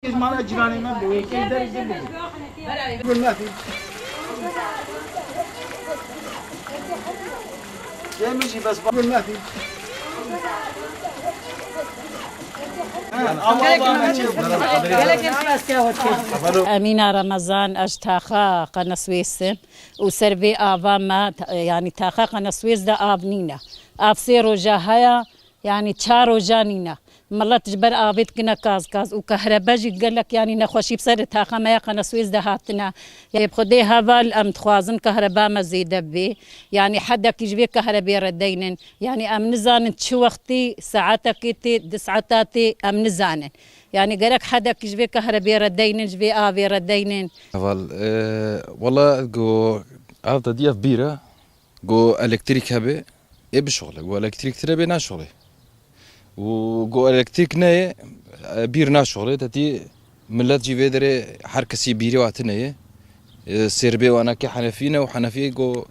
ما جيراني ما بوي كيدر يقول ما في يمشي بس بقول ما في أمينة رمضان أجتاخا قنا سويسن وسربي آفاما يعني تاخا قنا سويس دا آفنينا آفسيرو جاهايا يعني تشارو جانينا مالله تجبر آبيت كنا كاز وكهرباء جي قال لك يعني نخوشي بسر تاخا ما قنا سويس دا هاتنا يعني بخدي هذا أم تخوازن كهرباء مزيدة بي يعني حدك يجبي كهرباء ردينن يعني أم نزانن شو وقتي ساعتك تي دسعتاتي أم نزانن يعني قالك حدك يجبي كهرباء ردينن جبي آبي ردينن والله جو هذا دي بيرة جو إلكتريك هبه إيه بشغله جو إلكتريك ترى ناشغله وجو إلكتريك نه بير ناشغله تدي ملت جي فيدري حركسي بيري واتنيه سيربي وانا كحنفينا وحنفيه جو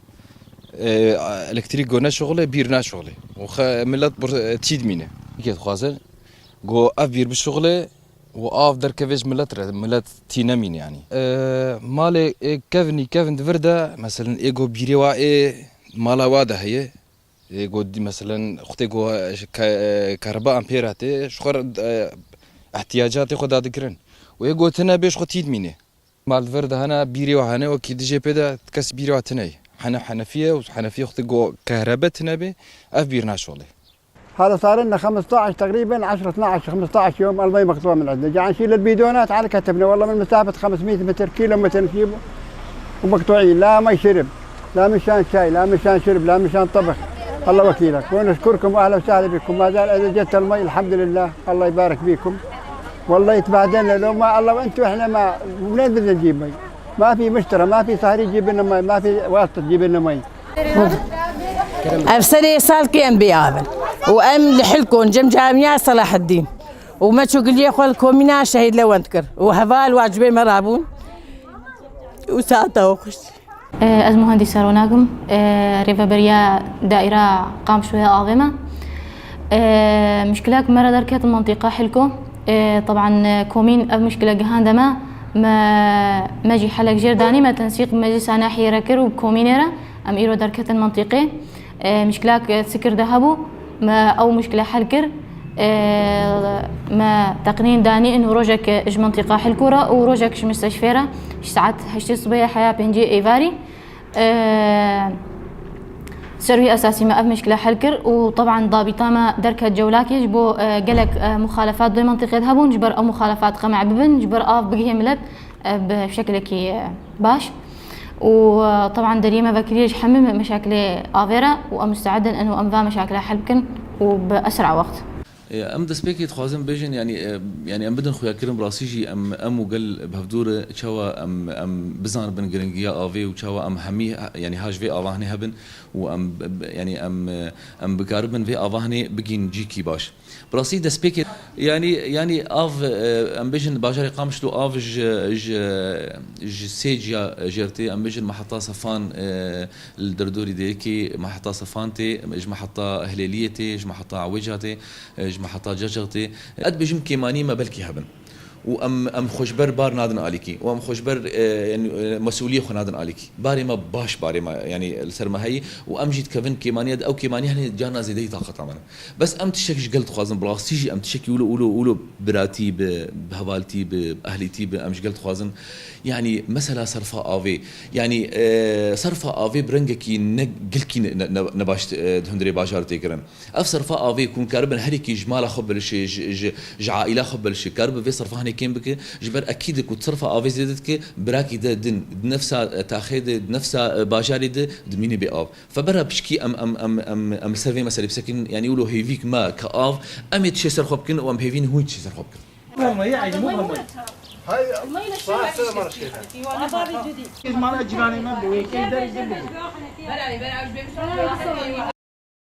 إلكتريك جو ناشغله بير ناشغله ملت تشيد مينه كيف خازن جو أبير بشغله وآف در كفيج ملت تينامين يعني مال كيفن دفردا مثلا إيجو بيري واي مالا وادا هي إيجو دي مثلا أختي جو كهرباء أمبيراتي شخر احتياجاتي خدا ذكرن وإيجو تنا بيش خطيد مينه مال دفردا هنا بيري وهنا وكيد جي بيدا تكس بيري واتناي حنفية وحنفية أختي جو كهرباء تنابي أبير ناشولي هذا صار لنا 15 تقريبا 10 12 15 يوم المي مقطوعه من عندنا، جاي نشيل البيدونات على كتفنا والله من مسافه 500 متر كيلو متر نجيبه ومقطوعين، لا مي شرب لا مشان شاي لا مشان شرب لا مشان طبخ، الله وكيلك ونشكركم واهلا وسهلا بكم، ما زال اذا جت المي الحمد لله الله يبارك فيكم، والله يتبادلنا لو ما الله وانتم احنا ما منين بدنا نجيب مي؟ ما في مشترى ما في صهري يجيب لنا مي ما في واسطه تجيب لنا مي. أفسري سالكي أم بيابن وأم لحلكون جامعة صلاح الدين وما تشوق لي أخوال كومينا شهيد لو أنتكر وهفال واجبي مرابون وساعته وخش از مهندس روناقم ريفا بريا دائرة قام شوية عظيمة مشكلة مرة دركت المنطقة حلكو طبعا كومين أب مشكلة جهاندما ما جي حلق جرداني ما تنسيق مجلس ناحية ركر وكومينيرا أم إيرو دركت المنطقة مشكلة سكر ذهبو ما أو مشكلة حلكر ما تقنين داني إنه روجك إج منطقة حلكورة وروجك إج مستشفيرة ساعات هشتي صبية حياة بنجي إيفاري سروي أساسي ما أف مشكلة حلكر وطبعا ضابطة ما دركة جولاك يجبو قلق مخالفات ضي منطقة ذهبو نجبر أو مخالفات قمع ببن نجبر آف بقيه ملت بشكل كي باش وطبعا دريمة بكريج حمم مشاكل آفيرا ومستعدا أنه أمضى مشاكل حلبكن وبأسرع وقت. ام دسبيكي تخوازن بيجن يعني ام بدن خويا كرم راسيجي ام وقل بهفدور تشوا ام بزان بن جرينجيا افي وتشوا ام حمي يعني هاج في افاني هبن وام يعني ام بقاربن في افاني بجين جيكي باش براسي دسبيكي يعني اف ام بيجن باجر قامش له اف ج سيجيا جرتي ام بيجن محطه صفان الدردوري ديكي محطه صفانتي اج محطه هليليتي اج محطه عوجاتي محطات جاجغتي قد بجم كيماني ما بلكي هبن وام خوشبر بار نادن عليكي وام خوشبر يعني مسؤوليه خو نادن عليكي باري ما باش باري ما يعني السرما هي وام جيت كفن كيماني او كيماني هني جانا زيدي طاقه عمنا بس ام تشكش قلت خوازن بلاستيجي ام تشكي ولو براتي بهوالتي باهليتي بامش قلت خوازن يعني مثلا صرفه افي يعني صرفه افي برنجكي نقلكي نباش هندري باجار تيكرن اف صرفه افي يكون كاربن هريكي جمال خبل شي عائله خبل شي كارب في صرفه هني كين بك جبر اكيد كنت صرفه افي زيدتك براكي دن نفسها تاخذ نفسها باجاري دميني باف فبرا بشكي ام سيرفي مثلا بسكن يعني يقولوا هيفيك ما كاف ام تشسر خبكن وام هيفين هو تشسر خبكن ما يعجبهم هاي صح سنة مرة أنا فاضي جديد ما جيراني ما بوي كيدر يقول